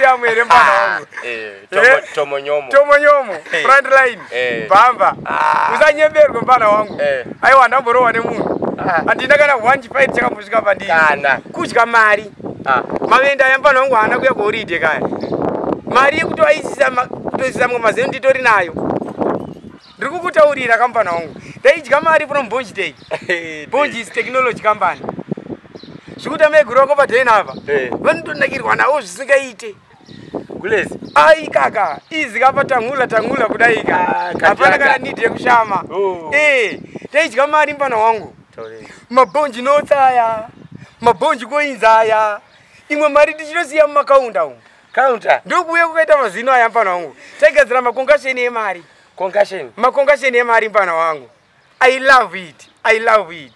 stadium ere mpana wangu. Tomonyomo front line. Bamba. Usanyemberwe mpana wangu. Aiwa ndamborowa nemunhu. Andina kana 1 fight chakambosvika pandiri. Kana kudya mari. Mavenda yampana wangu haana kuya koridhe kaya. Mari yekuti waisisa mazeno nditori nayo. Ndiri kukutaurira kampana wangu. Ndaidya mari from BONJIS. BONJIS technology company. Zvikuta megura wako padheni apa. Vanotondakirwa nawo zvisingaite. kulezi. Ai kaka, izi kapa tangula kudai ka. Hapana kana need yekushama. Taidya mari mpana wangu. Mabonji notsaya. Mabonji koinzaya. Imwe mari tichitosiya mumakaunda umu. Counter. Ndokuuya kukaita mazino aya mpana wangu. Taigadzira makongasheni emari. Concussion. Makongasheni emari mpana wangu. I love it. I love it.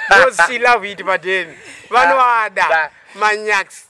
Because she love it padeni. Vanoada. Manyax.